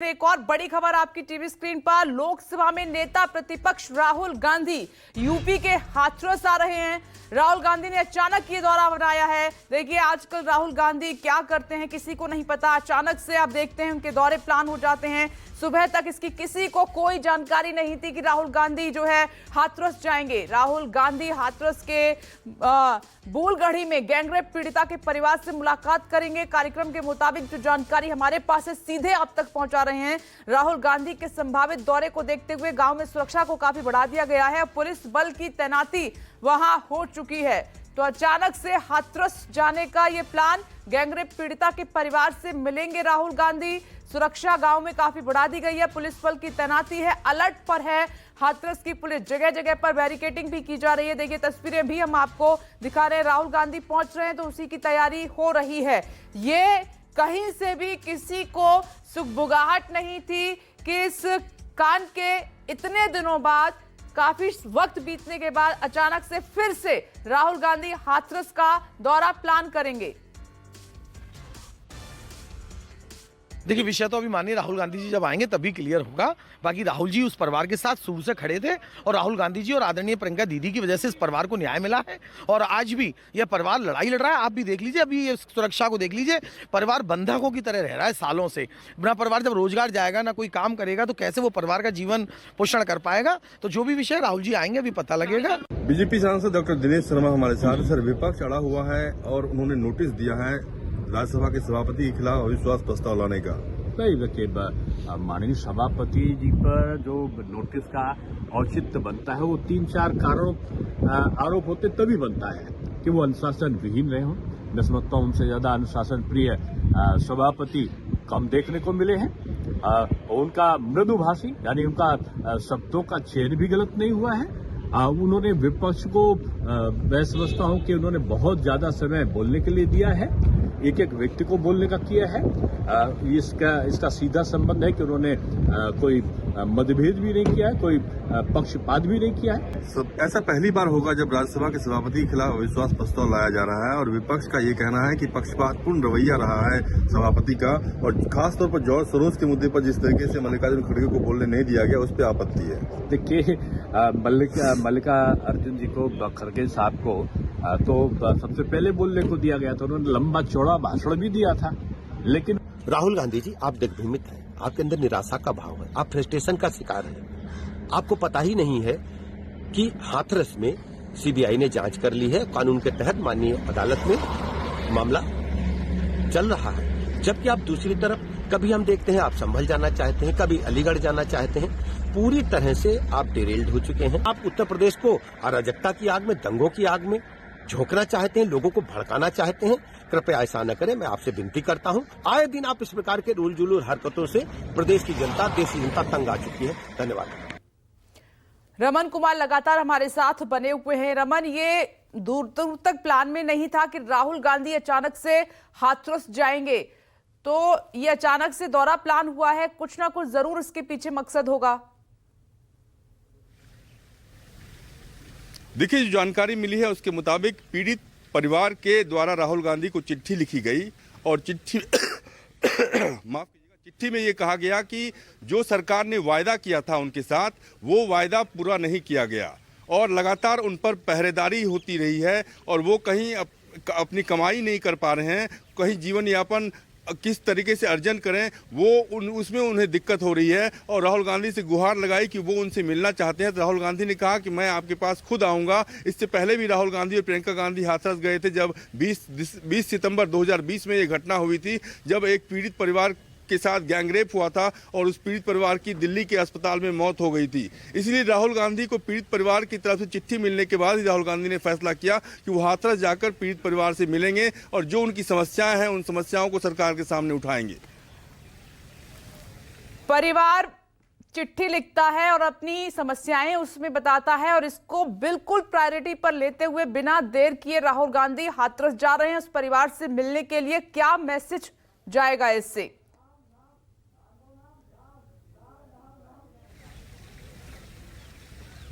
एक और बड़ी खबर आपकी टीवी स्क्रीन पर। लोकसभा में नेता प्रतिपक्ष राहुल गांधी यूपी के हाथरस आ रहे हैं। राहुल गांधी ने अचानक ये दौरा बनाया है। देखिए आजकल राहुल गांधी क्या करते हैं किसी को नहीं पता। अचानक से आप देखते हैं उनके दौरे प्लान हो जाते हैं। सुबह तक इसकी किसी को कोई जानकारी नहीं थी कि राहुल गांधी जो है हाथरस जाएंगे। राहुल गांधी हाथरस के बूलगढ़ी में गैंगरेप पीड़िता के परिवार से मुलाकात करेंगे। कार्यक्रम के मुताबिक जो जानकारी हमारे पास है सीधे आप तक पहुंचा रहे हैं। राहुल गांधी के संभावित दौरे को देखते हुए गांव में सुरक्षा को काफी बढ़ा दिया गया है। पुलिस बल की तैनाती वहां हो चुकी है। तो अचानक से हाथरस जाने का ये प्लान, गैंगरेप पीड़िता के परिवार से मिलेंगे राहुल गांधी। सुरक्षा गांव में काफी बढ़ा दी गई है। पुलिस बल की तैनाती है, अलर्ट पर है हाथरस की पुलिस। जगह जगह पर बैरिकेडिंग भी की जा रही है। देखिए तस्वीरें भी हम आपको दिखा रहे हैं। राहुल गांधी पहुंच रहे हैं तो उसी की तैयारी हो रही है। ये कहीं से भी किसी को सुगबुगाहट नहीं थी कि इस कांड के इतने दिनों बाद, काफी वक्त बीतने के बाद अचानक से फिर से राहुल गांधी हाथरस का दौरा प्लान करेंगे। देखिए विषय तो अभी माननीय राहुल गांधी जी जब आएंगे तभी क्लियर होगा। बाकी राहुल जी उस परिवार के साथ शुरू से खड़े थे और राहुल गांधी जी और आदरणीय प्रियंका दीदी की वजह से इस परिवार को न्याय मिला है और आज भी यह परिवार लड़ाई लड़ रहा है। आप भी देख लीजिए, अभी ये सुरक्षा को देख लीजिए। परिवार बंधकों की तरह रह रहा है सालों से। अपना परिवार जब रोजगार जाएगा, ना कोई काम करेगा, तो कैसे वो परिवार का जीवन पोषण कर पाएगा। तो जो भी विषय राहुल जी आएंगे अभी पता लगेगा। बीजेपी सांसद डॉक्टर दिनेश शर्मा हमारे साथ। सर, विपक्ष अड़ा हुआ है और उन्होंने नोटिस दिया है राज्यसभा के सभापति के खिलाफ अविश्वास प्रस्ताव लाने का। नहीं, देखिए माननीय सभापति जी पर जो नोटिस का औचित्य बनता है वो 3-4 कारणों आरोप होते तभी बनता है कि वो अनुशासन विहीन रहे हों। मैं समझता हूँ उनसे ज्यादा अनुशासन प्रिय सभापति कम देखने को मिले हैं। उनका मृदुभाषी यानी उनका शब्दों का चयन भी गलत नहीं हुआ है। उन्होंने विपक्ष को मैं समझता हूँ कि उन्होंने बहुत ज्यादा समय बोलने के लिए दिया है। एक एक व्यक्ति को बोलने का किया है। इसका सीधा संबंध है कि उन्होंने कोई मतभेद भी नहीं किया है, कोई पक्षपात भी नहीं किया है। ऐसा पहली बार होगा जब राज्यसभा के सभापति के खिलाफ अविश्वास प्रस्ताव लाया जा रहा है और विपक्ष का ये कहना है कि पक्षपातपूर्ण रवैया रहा है सभापति का और खासतौर पर जॉर्ज सोरोस के मुद्दे पर जिस तरीके से मल्लिकार्जुन खड़गे को बोलने नहीं दिया गया उस पर आपत्ति है। देखिए मल्लिका अर्जुन जी को, खड़गे साहब को तो सबसे पहले बोलने को दिया गया था। उन्होंने लंबा चौड़ा भाषण भी दिया था। लेकिन राहुल गांधी जी, आप दिग्भ्रमित हैं, आपके अंदर निराशा का भाव है, आप फ्रस्ट्रेशन का शिकार हैं। आपको पता ही नहीं है कि हाथरस में सीबीआई ने जांच कर ली है। कानून के तहत माननीय अदालत में मामला चल रहा है। जबकि आप दूसरी तरफ, कभी हम देखते हैं आप संभल जाना चाहते हैं, कभी अलीगढ़ जाना चाहते हैं। पूरी तरह से आप डिरेल्ड हो चुके हैं। आप उत्तर प्रदेश को अराजकता की आग में, दंगों की आग में झोंकना चाहते हैं, लोगों को भड़काना चाहते हैं। कृपया ऐसा न करें, मैं आपसे विनती करता हूं। आए दिन आप इस प्रकार के रूल जुलूल हरकतों से प्रदेश की जनता, देश की जनता तंग आ चुकी है। धन्यवाद। रमन कुमार लगातार हमारे साथ बने हुए हैं। रमन, ये दूर दूर तक प्लान में नहीं था कि राहुल गांधी अचानक से हाथरस जाएंगे, तो ये अचानक से दौरा प्लान हुआ है। कुछ ना कुछ जरूर इसके पीछे मकसद होगा। देखिए जो जानकारी मिली है उसके मुताबिक पीड़ित परिवार के द्वारा राहुल गांधी को चिट्ठी लिखी गई और चिट्ठी माफ कीजिएगा, चिट्ठी में ये कहा गया कि जो सरकार ने वायदा किया था उनके साथ वो वायदा पूरा नहीं किया गया और लगातार उन पर पहरेदारी होती रही है और वो कहीं अपनी कमाई नहीं कर पा रहे हैं, कहीं जीवन यापन किस तरीके से अर्जन करें वो उसमें उन्हें दिक्कत हो रही है। और राहुल गांधी से गुहार लगाई कि वो उनसे मिलना चाहते हैं। तो राहुल गांधी ने कहा कि मैं आपके पास खुद आऊंगा। इससे पहले भी राहुल गांधी और प्रियंका गांधी हाथरस गए थे जब 20 सितंबर 2020 में ये घटना हुई थी, जब एक पीड़ित परिवार के साथ गैंगरेप हुआ था और उस पीड़ित परिवार की दिल्ली के अस्पताल में मौत हो गई थी। इसलिए राहुल गांधी को पीड़ित परिवार की तरफ से चिट्ठी मिलने के बाद ही राहुल गांधी ने फैसला किया कि वो हाथरस जाकर पीड़ित परिवार से मिलेंगे और जो उनकी समस्याएं हैं उन समस्याओं को सरकार के सामने उठाएंगे। परिवार चिट्ठी लिखता है और अपनी समस्याएं उसमें बताता है और इसको बिल्कुल प्रायोरिटी पर लेते हुए बिना देर किए राहुल गांधी हाथरस जा रहे हैं उस परिवार से मिलने के लिए। क्या मैसेज जाएगा इससे?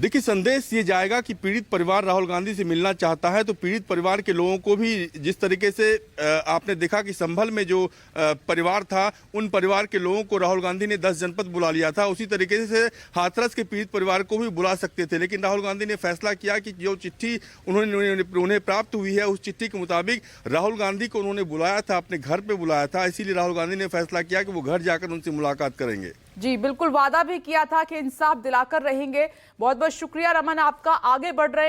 देखिए, संदेश ये जाएगा कि पीड़ित परिवार राहुल गांधी से मिलना चाहता है, तो पीड़ित परिवार के लोगों को भी जिस तरीके से आपने देखा कि संभल में जो परिवार था, उन परिवार के लोगों को राहुल गांधी ने 10 जनपद बुला लिया था, उसी तरीके से हाथरस के पीड़ित परिवार को भी बुला सकते थे। लेकिन राहुल गांधी ने फैसला किया कि जो चिट्ठी उन्हें प्राप्त हुई है, उस चिट्ठी के मुताबिक राहुल गांधी को उन्होंने बुलाया था, अपने घर पे बुलाया था, इसीलिए राहुल गांधी ने फैसला किया कि वो घर जाकर उनसे मुलाकात करेंगे। जी बिल्कुल, वादा भी किया था कि इंसाफ दिलाकर रहेंगे। बहुत बहुत शुक्रिया रमन आपका। आगे बढ़ रहे